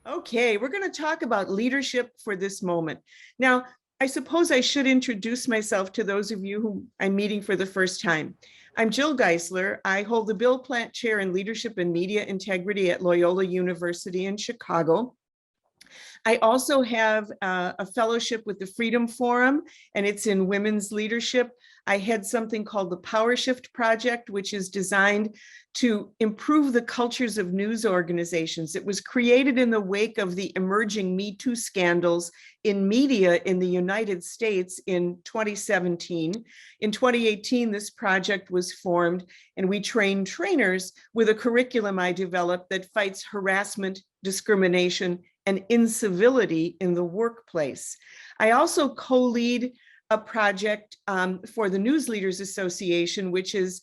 Okay, we're going to talk about leadership for this moment. Now, I suppose I should introduce myself to those of you who I'm meeting for the first time. I'm Jill Geisler. I hold the Bill Plant Chair in Leadership and Media Integrity at Loyola University in Chicago. I also have a fellowship with the Freedom Forum, and it's in women's leadership. I had something called the Power Shift Project, which is designed to improve the cultures of news organizations. It was created in the wake of the emerging Me Too scandals in media in the United States in 2017. In 2018, this project was formed, and we train trainers with a curriculum I developed that fights harassment, discrimination, and incivility in the workplace. I also co-lead a project for the News Leaders Association, which is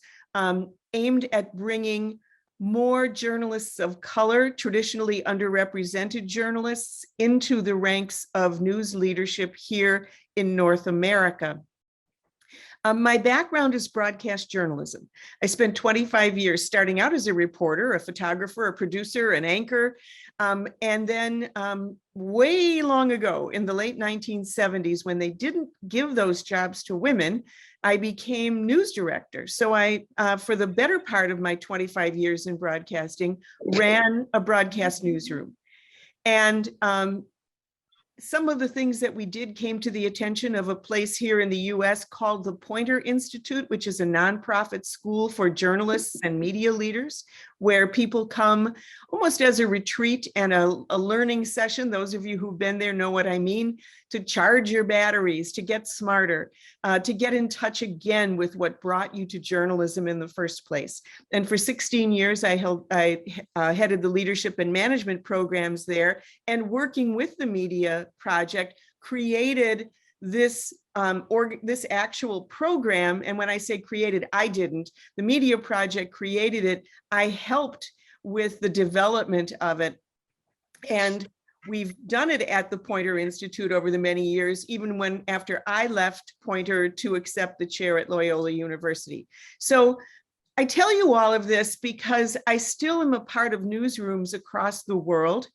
aimed at bringing more journalists of color, traditionally underrepresented journalists, into the ranks of news leadership here in North America. My background is broadcast journalism. I spent 25 years starting out as a reporter, a photographer, a producer, an anchor, and then way long ago in the late 1970s, when they didn't give those jobs to women, I became news director. So I, for the better part of my 25 years in broadcasting, ran a broadcast newsroom. And some of the things that we did came to the attention of a place here in the US called the Poynter Institute, which is a nonprofit school for journalists and media leaders, where people come almost as a retreat and a learning session. Those of you who've been there know what I mean, to charge your batteries, to get smarter, to get in touch again with what brought you to journalism in the first place. And for 16 years, I headed the leadership and management programs there, and working with the media project created this this actual program. And when I say created, I didn't. The media project created it. I helped with the development of it. And we've done it at the Poynter Institute over the many years, even when after I left Poynter to accept the chair at Loyola University. So I tell you all of this because I still am a part of newsrooms across the world.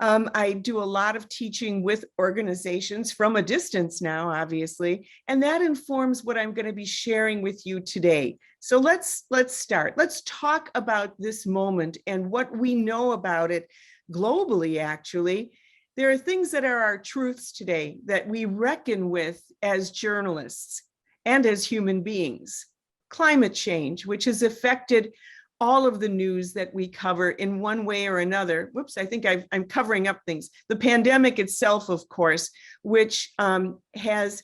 I do a lot of teaching with organizations from a distance now, obviously, and that informs what I'm going to be sharing with you today. So let's start. Let's talk about this moment and what we know about it globally, actually. There are things that are our truths today that we reckon with as journalists and as human beings. Climate change, which has affected all of the news that we cover in one way or another. Whoops, I think I'm covering up things. The pandemic itself, of course, which has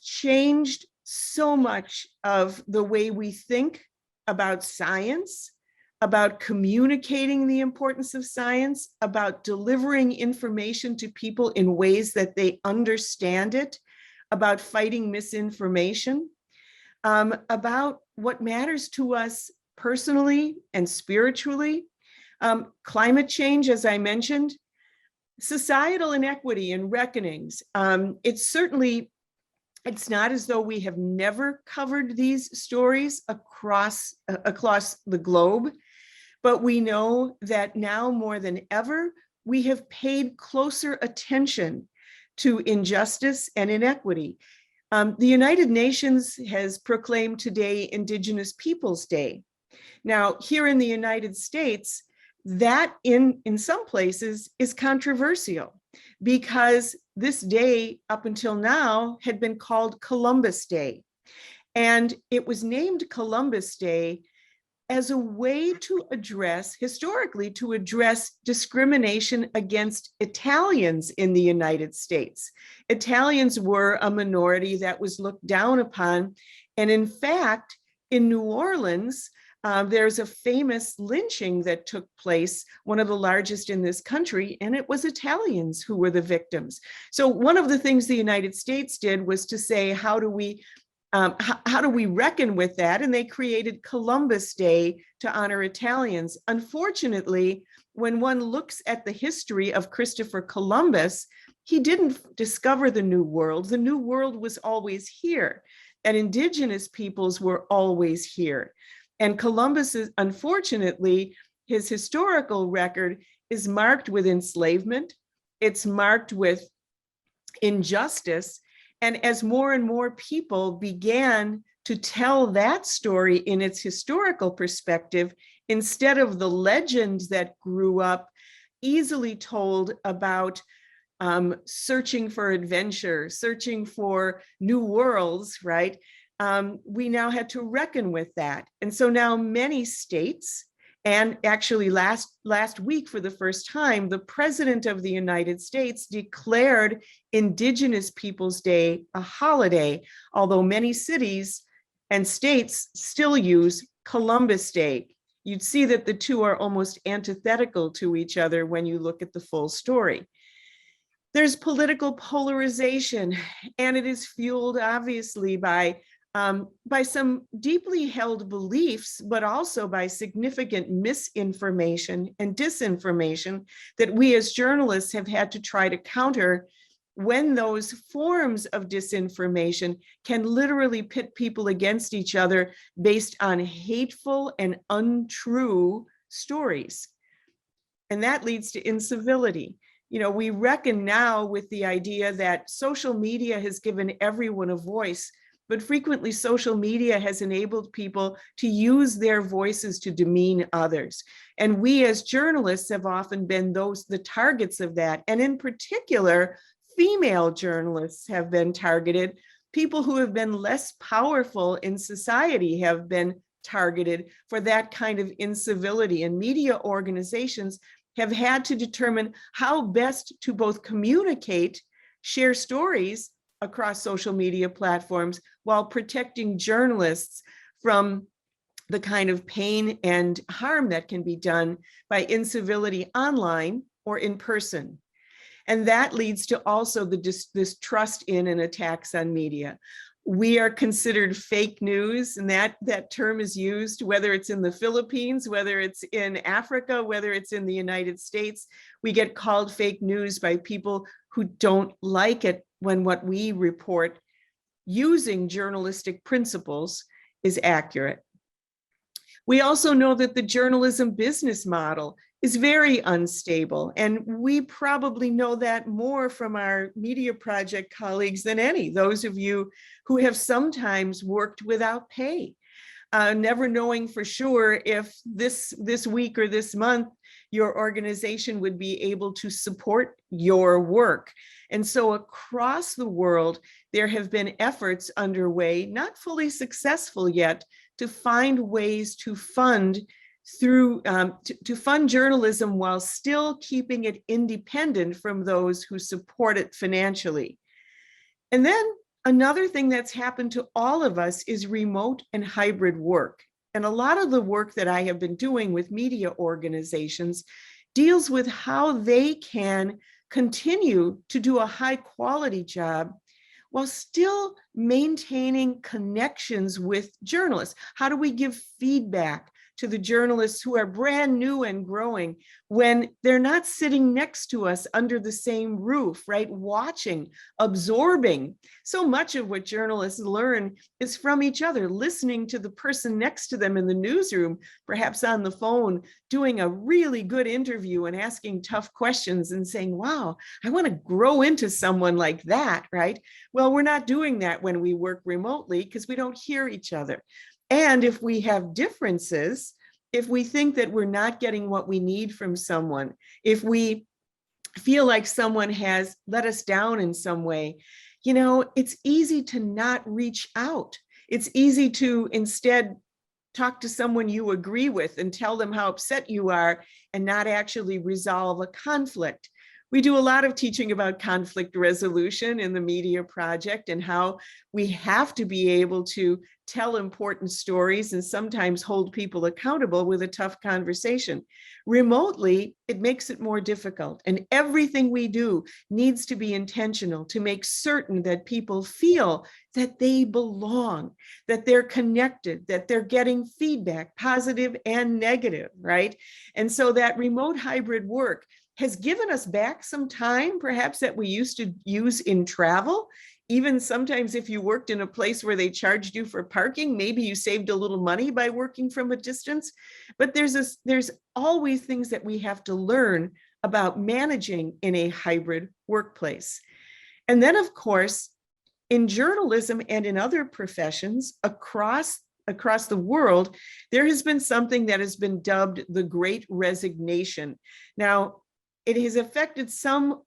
changed so much of the way we think about science, about communicating the importance of science, about delivering information to people in ways that they understand it, about fighting misinformation, about what matters to us personally and spiritually, climate change, as I mentioned, societal inequity and reckonings. It's not as though we have never covered these stories across the globe, but we know that now more than ever, we have paid closer attention to injustice and inequity. The United Nations has proclaimed today Indigenous Peoples Day. Now, here in the United States, that in some places is controversial because this day up until now had been called Columbus Day. And it was named Columbus Day as a way to address, historically, to address discrimination against Italians in the United States. Italians were a minority that was looked down upon. And in fact, in New Orleans, there's a famous lynching that took place, one of the largest in this country, and it was Italians who were the victims. So one of the things the United States did was to say, how do we reckon with that? And they created Columbus Day to honor Italians. Unfortunately, when one looks at the history of Christopher Columbus, he didn't discover the New World. The New World was always here, and indigenous peoples were always here. And Columbus, unfortunately, his historical record is marked with enslavement. It's marked with injustice. And as more and more people began to tell that story in its historical perspective, instead of the legends that grew up easily told about searching for adventure, searching for new worlds, right? We now had to reckon with that. And so now many states, and actually last week for the first time, the President of the United States declared Indigenous Peoples Day a holiday, although many cities and states still use Columbus Day. You'd see that the two are almost antithetical to each other when you look at the full story. There's political polarization, and it is fueled obviously by some deeply held beliefs, but also by significant misinformation and disinformation that we as journalists have had to try to counter, when those forms of disinformation can literally pit people against each other based on hateful and untrue stories. And that leads to incivility. You know, we reckon now with the idea that social media has given everyone a voice, but frequently social media has enabled people to use their voices to demean others. And we as journalists have often been the targets of that. And in particular, female journalists have been targeted. People who have been less powerful in society have been targeted for that kind of incivility. And media organizations have had to determine how best to both communicate, share stories across social media platforms while protecting journalists from the kind of pain and harm that can be done by incivility online or in person. And that leads to also this trust in and attacks on media. We are considered fake news, and that term is used, whether it's in the Philippines, whether it's in Africa, whether it's in the United States. We get called fake news by people who don't like it when what we report using journalistic principles is accurate. We also know that the journalism business model is very unstable, and we probably know that more from our media project colleagues than any, those of you who have sometimes worked without pay, never knowing for sure if this week or this month your organization would be able to support your work. And so across the world, there have been efforts underway, not fully successful yet, to find ways to fund fund journalism while still keeping it independent from those who support it financially. And then another thing that's happened to all of us is remote and hybrid work. And a lot of the work that I have been doing with media organizations deals with how they can continue to do a high quality job while still maintaining connections with journalists. How do we give feedback to the journalists who are brand new and growing when they're not sitting next to us under the same roof, right? Watching, absorbing. So much of what journalists learn is from each other, listening to the person next to them in the newsroom, perhaps on the phone, doing a really good interview and asking tough questions and saying, wow, I want to grow into someone like that, right? Well, we're not doing that when we work remotely because we don't hear each other. And if we have differences, if we think that we're not getting what we need from someone, if we feel like someone has let us down in some way, you know, it's easy to not reach out. It's easy to instead talk to someone you agree with and tell them how upset you are and not actually resolve a conflict. We do a lot of teaching about conflict resolution in the media project and how we have to be able to tell important stories and sometimes hold people accountable with a tough conversation. Remotely, it makes it more difficult, and everything we do needs to be intentional to make certain that people feel that they belong, that they're connected, that they're getting feedback, positive and negative, right? And so that remote hybrid work has given us back some time, perhaps that we used to use in travel. Even sometimes if you worked in a place where they charged you for parking, maybe you saved a little money by working from a distance. But there's always things that we have to learn about managing in a hybrid workplace. And then, of course, in journalism and in other professions across the world, there has been something that has been dubbed the Great Resignation. Now, it has affected some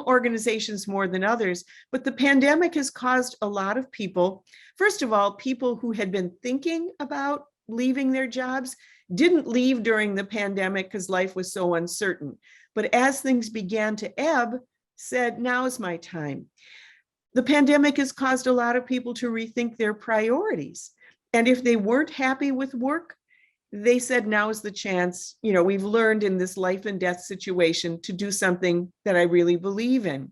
organizations more than others, but the pandemic has caused a lot of people, first of all, people who had been thinking about leaving their jobs didn't leave during the pandemic because life was so uncertain. But as things began to ebb, said, now is my time. The pandemic has caused a lot of people to rethink their priorities. And if they weren't happy with work, they said, now is the chance. We've learned in this life and death situation to do something that I really believe in.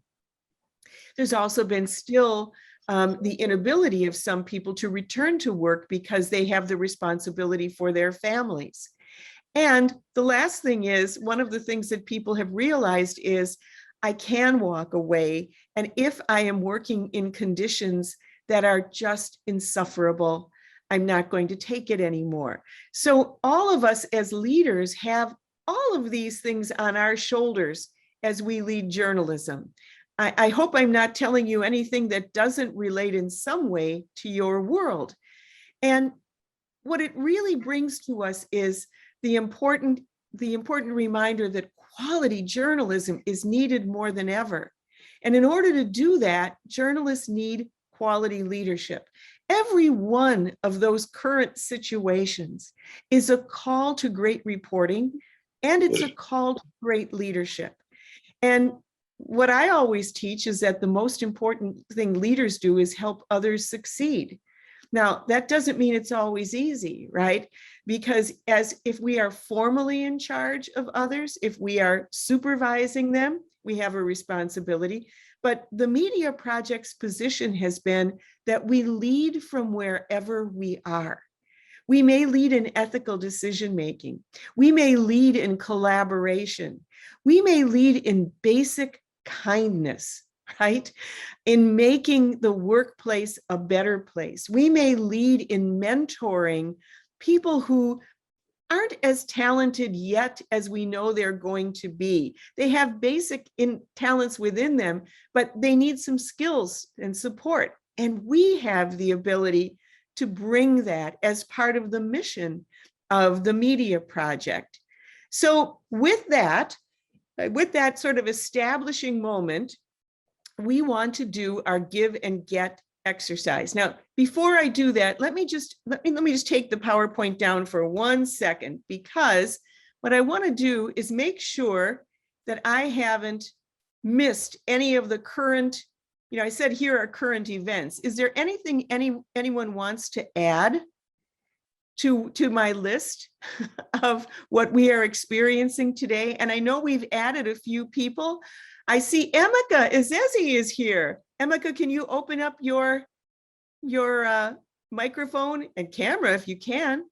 There's also been still the inability of some people to return to work because they have the responsibility for their families. And the last thing is, one of the things that people have realized is I can walk away. And if I am working in conditions that are just insufferable, I'm not going to take it anymore. So all of us as leaders have all of these things on our shoulders as we lead journalism. I hope I'm not telling you anything that doesn't relate in some way to your world. And what it really brings to us is the important reminder that quality journalism is needed more than ever. And in order to do that, journalists need quality leadership. Every one of those current situations is a call to great reporting, and it's a call to great leadership. And what I always teach is that the most important thing leaders do is help others succeed. Now, that doesn't mean it's always easy, right? Because if we are formally in charge of others, if we are supervising them, we have a responsibility. But the Media Project's position has been that we lead from wherever we are. We may lead in ethical decision-making. We may lead in collaboration. We may lead in basic kindness, right? In making the workplace a better place. We may lead in mentoring people who aren't as talented yet as we know they're going to be. They have basic talents within them, but they need some skills and support. And we have the ability to bring that as part of the mission of the Media Project. So with that sort of establishing moment, we want to do our give and get exercise. Now, before I do that, let me just take the PowerPoint down for 1 second, because what I want to do is make sure that I haven't missed any of the current, I said here are current events. Is there anything anyone wants to add to my list of what we are experiencing today? And I know we've added a few people. I see Emeka Ezezi is here. Emeka, can you open up your microphone and camera if you can?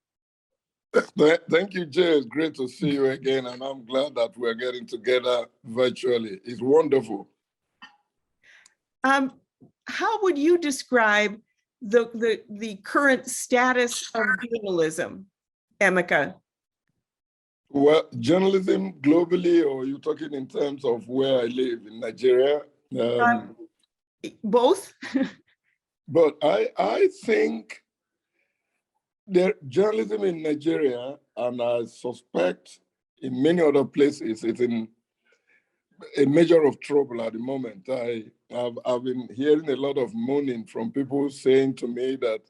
Thank you, Jay. It's great to see you again, and I'm glad that we're getting together virtually. It's wonderful. How would you describe the current status of journalism, Emeka? Well, journalism globally, or are you talking in terms of where I live in Nigeria? Both. But I think the journalism in Nigeria, and I suspect in many other places, is in a measure of trouble at the moment. I've been hearing a lot of moaning from people saying to me that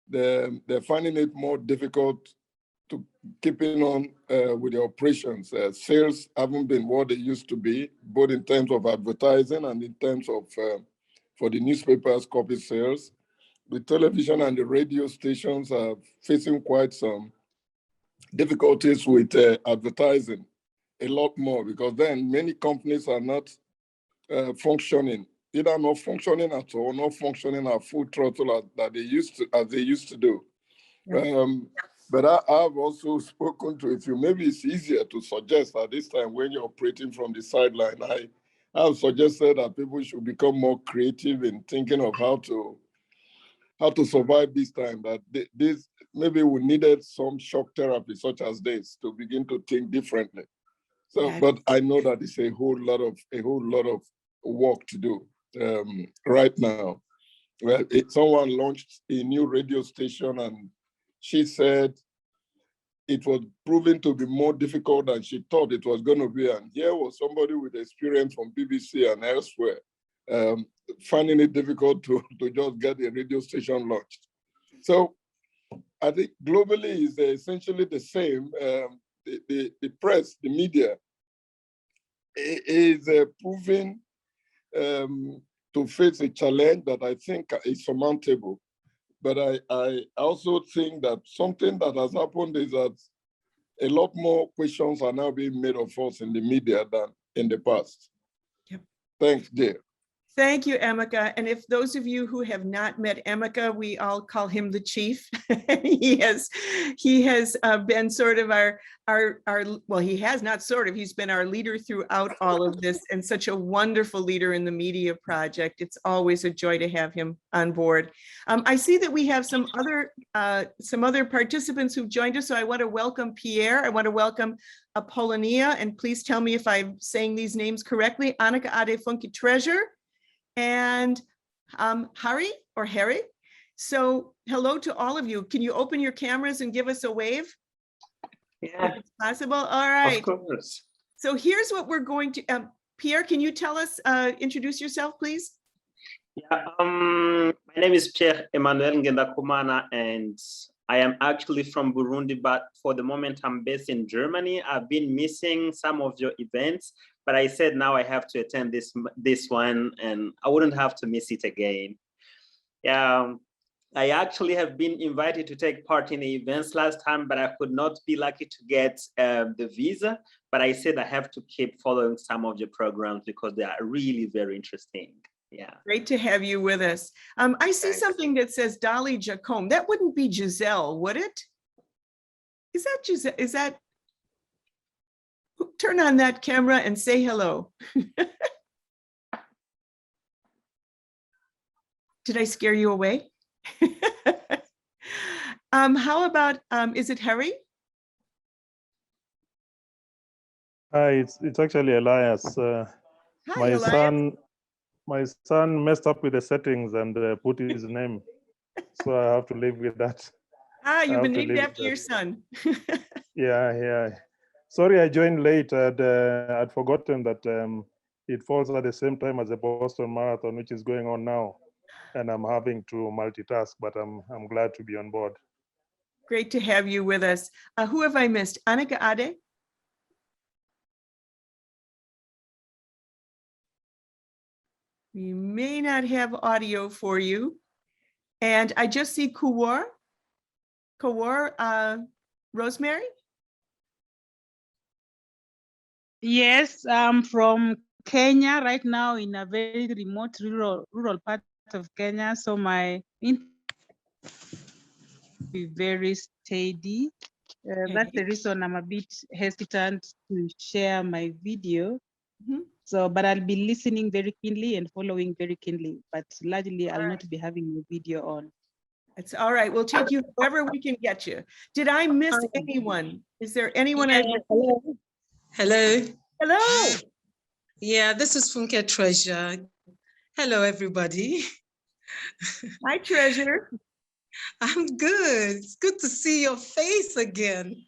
they're finding it more difficult to keeping on with the operations. Sales haven't been what they used to be, both in terms of advertising and in terms of for the newspapers, copy sales. The television and the radio stations are facing quite some difficulties with advertising, a lot more, because then many companies are not functioning, either not functioning at all, not functioning at full throttle as they used to do. Yeah. But I've also spoken to a few. Maybe it's easier to suggest at this time when you're operating from the sideline. I've suggested that people should become more creative in thinking of how to survive this time. That this maybe we needed some shock therapy such as this to begin to think differently. So, Yes. but I know that it's a whole lot of work to do right now. Well, someone launched a new radio station, and she said it was proving to be more difficult than she thought it was going to be. And here was somebody with experience from BBC and elsewhere, finding it difficult to just get a radio station launched. So I think globally is essentially the same. The press, the media is proving to face a challenge that I think is surmountable. But I also think that something that has happened is that a lot more questions are now being made of us in the media than in the past. Yep. Thanks, Jill. Thank you, Emeka. And if those of you who have not met Emeka, we all call him the chief. he has been sort of our, well, he has not sort of, he's been our leader throughout all of this, and such a wonderful leader in the media project. It's always a joy to have him on board. I see that we have some other participants who've joined us. So I want to welcome Pierre. I want to welcome Apollonia, and please tell me if I'm saying these names correctly. Annika Adefunke Treasure, and Harry. So hello to all of you. Can you open your cameras and give us a wave? Yeah, if it's possible. All right. of course. So here's what we're going to, Pierre, can you tell us, introduce yourself, please? Yeah, my name is Pierre Emmanuel Ngendakumana, and I am actually from Burundi, but for the moment I'm based in Germany. I've been missing some of your events, but I said now I have to attend this one, and I wouldn't have to miss it again. Yeah, I actually have been invited to take part in the events last time, but I could not be lucky to get the visa. But I said I have to keep following some of your programs because they are really very interesting. Yeah. Great to have you with us. I see Thanks. something that says Dolly Jacome. That wouldn't be Giselle, would it? Is that Giselle? Is that? Turn on that camera and say hello. Did I scare you away? How about, is it Harry? Hi, it's actually Elias. Hi, my Elias. My son messed up with the settings and put his name, so I have to live with that. Ah, you've been named after your son. Yeah. Sorry, I joined late. I'd forgotten that it falls at the same time as the Boston Marathon, which is going on now, and I'm having to multitask. But I'm glad to be on board. Great to have you with us. Who have I missed? Annika Ade? We may not have audio for you. And I just see Kawar, Rosemary? Yes, I'm from Kenya right now in a very remote rural part of Kenya. So my internet be very steady. That's the reason I'm a bit hesitant to share my video. So, but I'll be listening very keenly and following very keenly, but largely I'll not be having my video on. It's all right. We'll take you wherever we can get you. Did I miss anyone? Is there anyone I missed? Hello. Hello. Yeah, this is Funke Treasure. Hello, everybody. Hi, Treasure. I'm good. It's good to see your face again.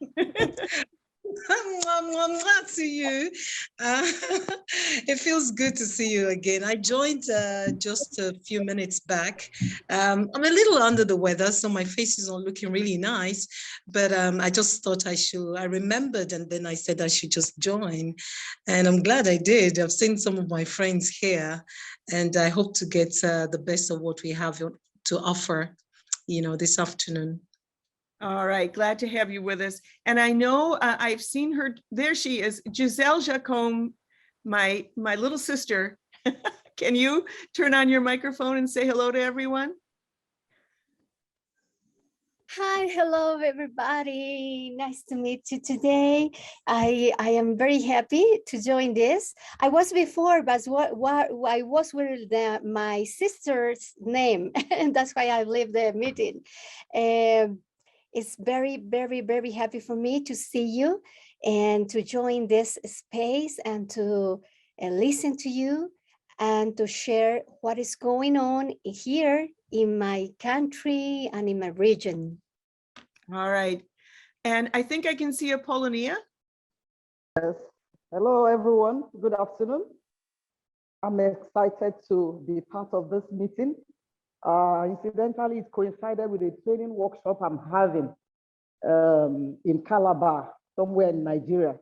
To you. It feels good to see you again. I joined just a few minutes back. I'm a little under the weather, so my face is not looking really nice, but I just thought I remembered, and then I said I should just join, and I'm glad I did. I've seen some of my friends here, and I hope to get the best of what we have to offer, this afternoon. All right, glad to have you with us. And I know I've seen her, there she is, Giselle Jacome, my little sister. Can you turn on your microphone and say hello to everyone? Hi, hello everybody. Nice to meet you today. I am very happy to join this. I was before, but what I was with my sister's name, and that's why I leave the meeting. It's very happy for me to see you and to join this space and to listen to you and to share what is going on here in my country and in my region. All right. And I think I can see Apollonia. Hello, everyone. Good afternoon. I'm excited to be part of this meeting. Incidentally, it coincided with a training workshop I'm having in Calabar, somewhere in Nigeria.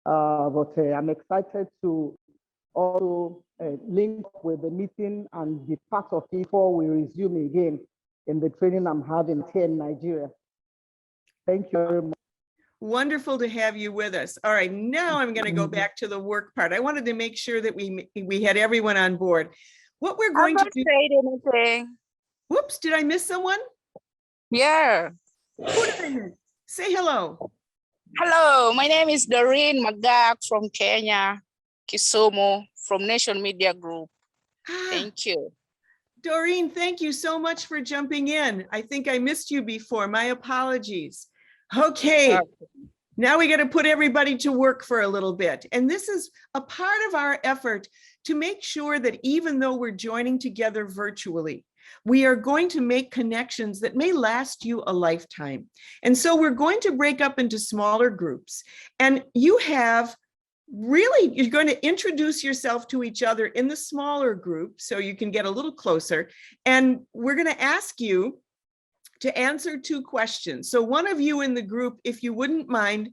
But I'm excited to also link up with the meeting and be part of it before we resume again in the training I'm having here in Nigeria. Thank you very much. Wonderful to have you with us. All right, now I'm going to go back to the work part. I wanted to make sure that we had everyone on board. What we're going to do. Anything. Whoops, did I miss someone? Yeah. Who did I miss? Say hello. Hello, my name is Doreen Magak from Kenya, Kisumu, from Nation Media Group. Thank you. Doreen, thank you so much for jumping in. I think I missed you before. My apologies. Okay. Now we got to put everybody to work for a little bit. And this is a part of our effort to make sure that even though we're joining together virtually, we are going to make connections that may last you a lifetime. And so we're going to break up into smaller groups. And you have really, you're going to introduce yourself to each other in the smaller group so you can get a little closer. And we're going to ask you to answer 2 questions. So one of you in the group, if you wouldn't mind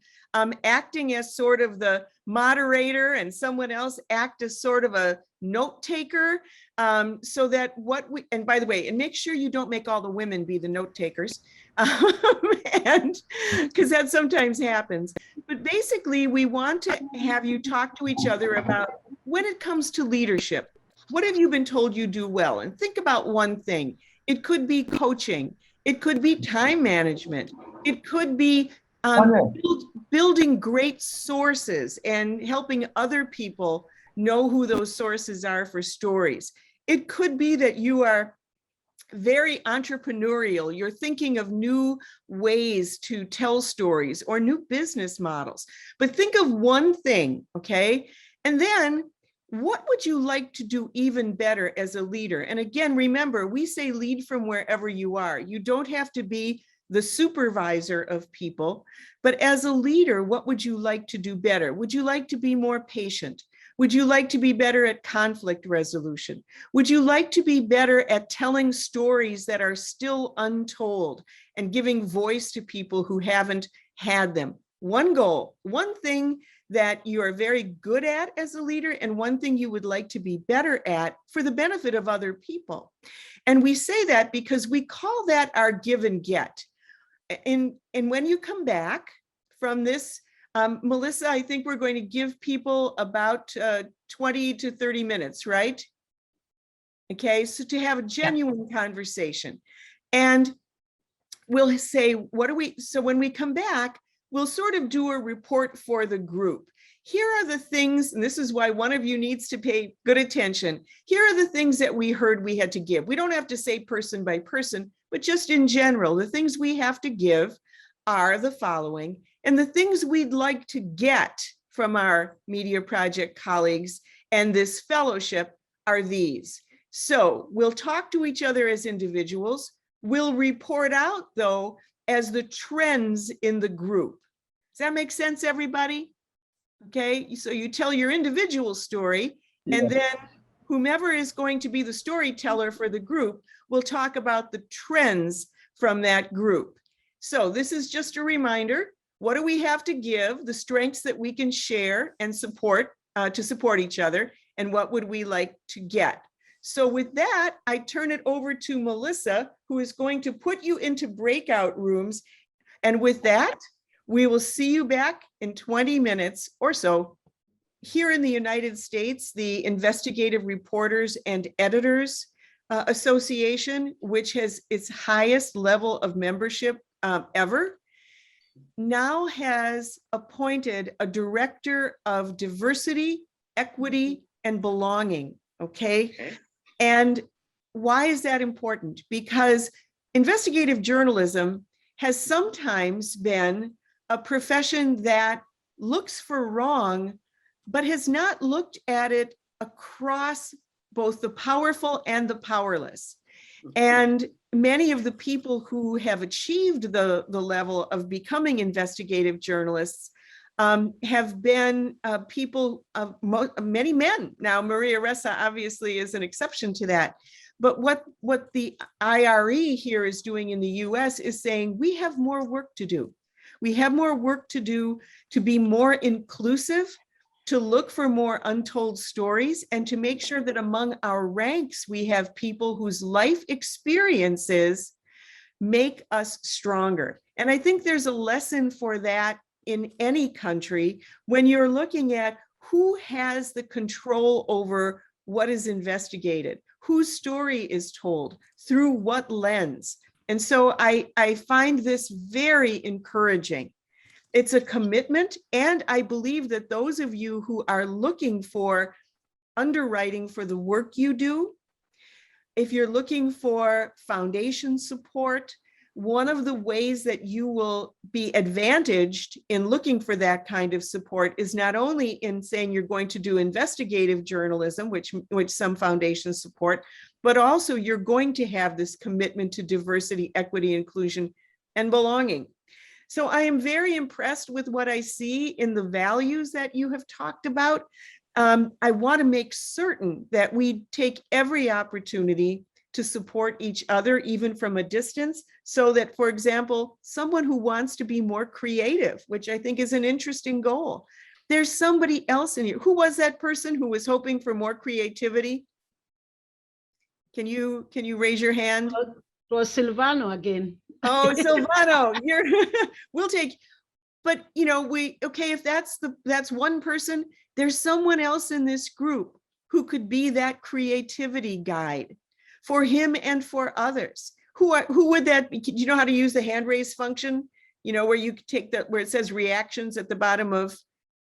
acting as sort of the moderator and someone else act as sort of a note taker, so that and by the way, and make sure you don't make all the women be the note takers, and because that sometimes happens. But basically, we want to have you talk to each other about when it comes to leadership, what have you been told you do well? And think about one thing. It could be coaching. It could be time management. It could be building great sources and helping other people know who those sources are for stories. It could be that you are very entrepreneurial. You're thinking of new ways to tell stories or new business models. But think of one thing, okay? And then what would you like to do even better as a leader? And again, remember, we say lead from wherever you are. You don't have to be the supervisor of people, but as a leader, what would you like to do better? Would you like to be more patient? Would you like to be better at conflict resolution? Would you like to be better at telling stories that are still untold and giving voice to people who haven't had them? One goal, one thing that you are very good at as a leader, and one thing you would like to be better at for the benefit of other people. And we say that because we call that our give and get. And when you come back from this, Melissa, I think we're going to give people about 20 to 30 minutes, right? Okay, so to have a genuine conversation. And we'll say, so when we come back, we'll sort of do a report for the group. Here are the things, and this is why one of you needs to pay good attention. Here are the things that we heard we had to give. We don't have to say person by person, but just in general, the things we have to give are the following. And the things we'd like to get from our Media Project colleagues and this fellowship are these. So we'll talk to each other as individuals. We'll report out, though, as the trends in the group. Does that make sense, everybody? Okay, so you tell your individual story, and then whomever is going to be the storyteller for the group will talk about the trends from that group. So this is just a reminder. What do we have to give? The strengths that we can share and support to support each other, and what would we like to get? So with that, I turn it over to Melissa, who is going to put you into breakout rooms. And with that, we will see you back in 20 minutes or so. Here in the United States, the investigative reporters and editors Association, which has its highest level of membership ever, now has appointed a director of diversity, equity, and belonging. Okay. And why is that important? Because investigative journalism has sometimes been a profession that looks for wrong, but has not looked at it across both the powerful and the powerless. And many of the people who have achieved the level of becoming investigative journalists have been people of many men. Now, Maria Ressa obviously is an exception to that. But what the IRE here is doing in the US is saying we have more work to do. We have more work to do to be more inclusive, to look for more untold stories, and to make sure that among our ranks, we have people whose life experiences make us stronger. And I think there's a lesson for that in any country when you're looking at who has the control over what is investigated, whose story is told, through what lens. And so I find this very encouraging. It's a commitment, and I believe that those of you who are looking for underwriting for the work you do, if you're looking for foundation support, one of the ways that you will be advantaged in looking for that kind of support is not only in saying you're going to do investigative journalism, which some foundations support, but also you're going to have this commitment to diversity, equity, inclusion, and belonging. So I am very impressed with what I see in the values that you have talked about. I want to make certain that we take every opportunity to support each other, even from a distance, so that, for example, someone who wants to be more creative, which I think is an interesting goal, there's somebody else in here. Who was that person who was hoping for more creativity? Can you raise your hand? It was Silvano again. Oh, Silvano, we'll take, but you know, okay, if that's one person, there's someone else in this group who could be that creativity guide for him and for others. Who would that be? Do you know how to use the hand raise function? You know, where you take that, where it says reactions at the bottom of,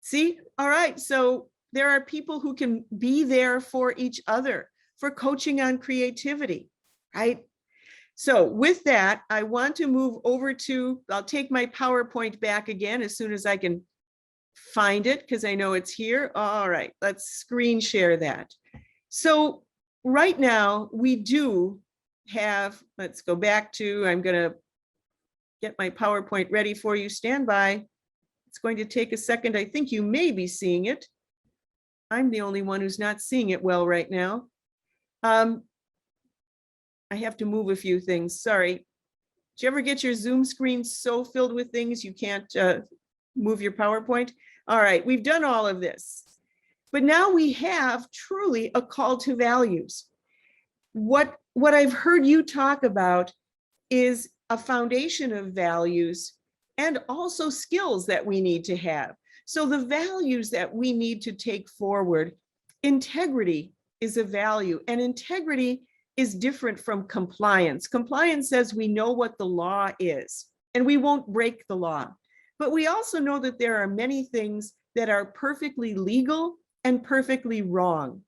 see? All right, so there are people who can be there for each other, for coaching on creativity, right? So with that, I want to move over to, I'll take my PowerPoint back again as soon as I can find it, because I know it's here. All right, let's screen share that. So right now we do have, let's go back to, I'm going to get my PowerPoint ready for you. Stand by. It's going to take a second. I think you may be seeing it. I'm the only one who's not seeing it well right now. I have to move a few things. Sorry. Did you ever get your Zoom screen so filled with things you can't move your PowerPoint? All right, we've done all of this. But now we have truly a call to values. What I've heard you talk about is a foundation of values and also skills that we need to have. So the values that we need to take forward, integrity is a value, and integrity is different from compliance. Compliance says we know what the law is and we won't break the law. But we also know that there are many things that are perfectly legal and perfectly wrong.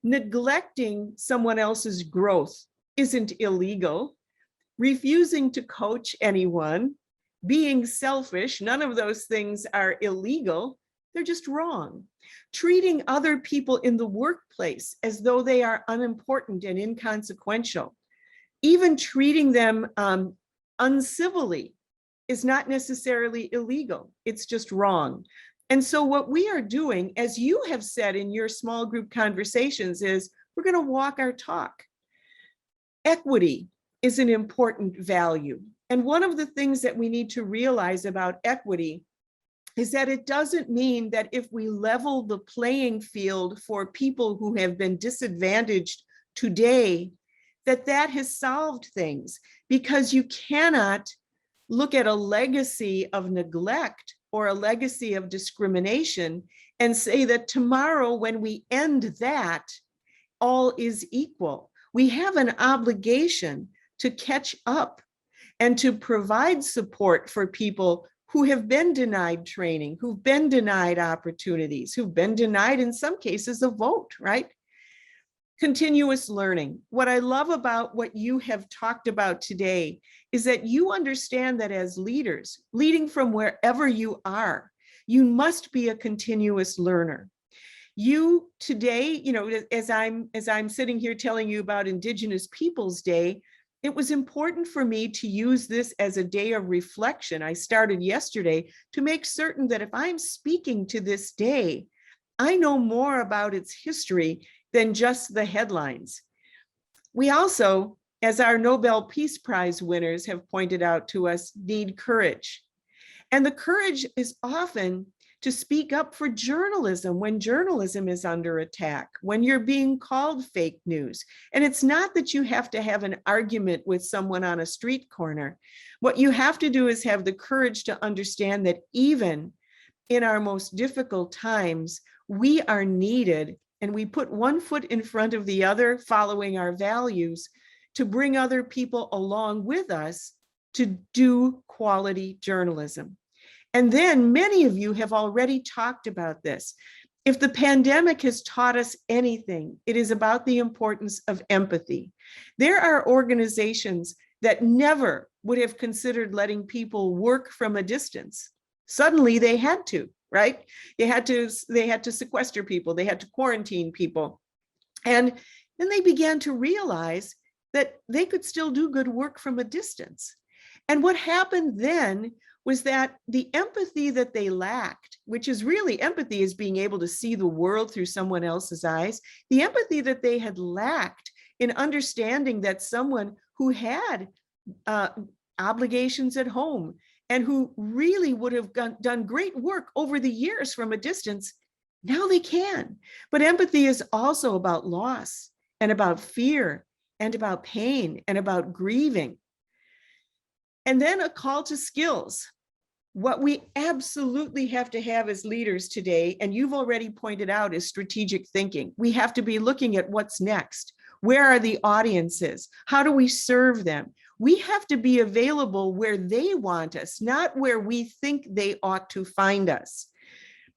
Neglecting someone else's growth isn't illegal. Refusing to coach anyone, being selfish, none of those things are illegal. They're just wrong. Treating other people in the workplace as though they are unimportant and inconsequential, even treating them uncivilly, is not necessarily illegal. It's just wrong. And so what we are doing, as you have said in your small group conversations, is we're going to walk our talk. Equity is an important value. And one of the things that we need to realize about equity is that it doesn't mean that if we level the playing field for people who have been disadvantaged today, that that has solved things, because you cannot look at a legacy of neglect or a legacy of discrimination and say that tomorrow when we end that, all is equal. we have an obligation to catch up and to provide support for people who have been denied training, who've been denied opportunities, who've been denied, in some cases, a vote, right? Continuous learning. What I love about what you have talked about today is that you understand that as leaders, leading from wherever you are, you must be a continuous learner. You today, you know, as I'm sitting here telling you about Indigenous Peoples Day, it was important for me to use this as a day of reflection. I started yesterday to make certain that if I'm speaking to this day, I know more about its history than just the headlines. We also, as our Nobel Peace Prize winners have pointed out to us, need courage. And the courage is often to speak up for journalism when journalism is under attack, when you're being called fake news. And it's not that you have to have an argument with someone on a street corner. What you have to do is have the courage to understand that even in our most difficult times, we are needed, and we put one foot in front of the other, following our values, to bring other people along with us to do quality journalism. And then many of you have already talked about this. If the pandemic has taught us anything, it is about the importance of empathy. There are organizations that never would have considered letting people work from a distance. Suddenly they had to, right? They had to sequester people, they had to quarantine people. And then they began to realize that they could still do good work from a distance. And what happened then was that the empathy that they lacked, which is really empathy, is being able to see the world through someone else's eyes, the empathy that they had lacked in understanding that someone who had obligations at home and who really would have done great work over the years from a distance, now they can. But empathy is also about loss and about fear and about pain and about grieving. And then a call to skills. What we absolutely have to have as leaders today, and you've already pointed out, is strategic thinking. We have to be looking at what's next. Where are the audiences? How do we serve them? We have to be available where they want us, not where we think they ought to find us.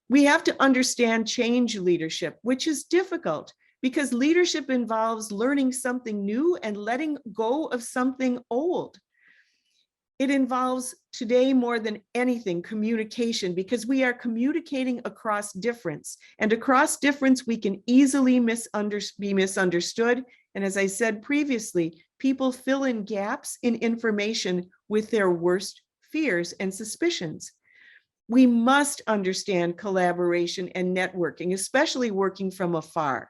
We have to understand change leadership, which is difficult because leadership involves learning something new and letting go of something old. It involves today more than anything communication, because we are communicating across difference, and across difference we can easily be misunderstood. And as I said previously, people fill in gaps in information with their worst fears and suspicions. We must understand collaboration and networking, especially working from afar.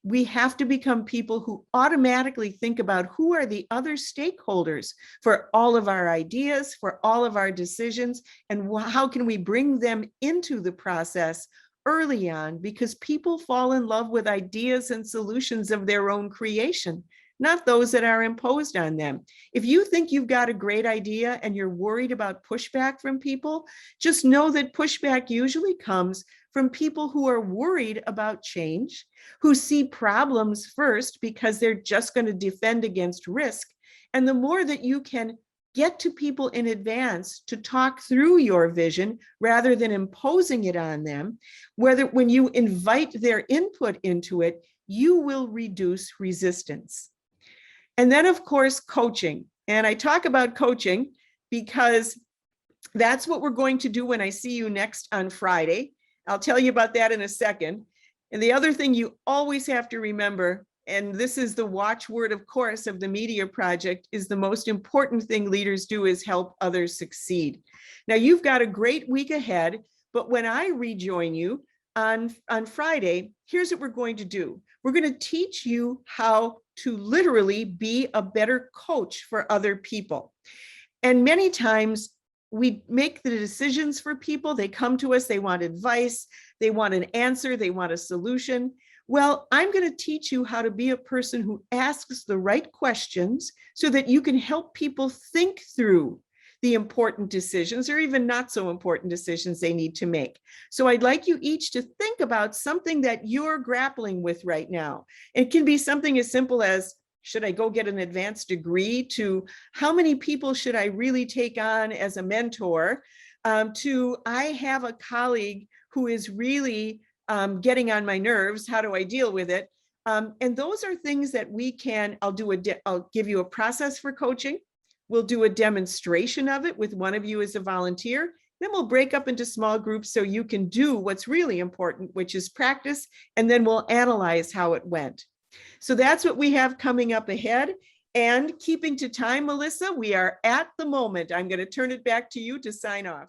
We have to become people who automatically think about who are the other stakeholders for all of our ideas, for all of our decisions, and how can we bring them into the process early on, because people fall in love with ideas and solutions of their own creation, not those that are imposed on them. If you think you've got a great idea and you're worried about pushback from people, just know that pushback usually comes from people who are worried about change, who see problems first because they're just going to defend against risk. And the more that you can get to people in advance to talk through your vision rather than imposing it on them, when you invite their input into it, you will reduce resistance. And then, of course, coaching. And I talk about coaching because that's what we're going to do when I see you next on Friday. I'll tell you about that in a second. And the other thing you always have to remember, and this is the watchword, of course, of the Media Project, is the most important thing leaders do is help others succeed. Now, you've got a great week ahead, but when I rejoin you on Friday, here's what we're going to do. We're going to teach you how to literally be a better coach for other people. And many times, we make the decisions for people. They come to us, they want advice, they want an answer, they want a solution. Well, I'm going to teach you how to be a person who asks the right questions so that you can help people think through the important decisions, or even not so important decisions they need to make. So I'd like you each to think about something that you're grappling with right now. It can be something as simple as, should I go get an advanced degree, to how many people should I really take on as a mentor, to I have a colleague who is really getting on my nerves. How do I deal with it? And those are things that we can, I'll give you a process for coaching. We'll do a demonstration of it with one of you as a volunteer. Then we'll break up into small groups so you can do what's really important, which is practice, and then we'll analyze how it went. So that's what we have coming up ahead. And keeping to time, Melissa, we are at the moment. I'm going to turn it back to you to sign off.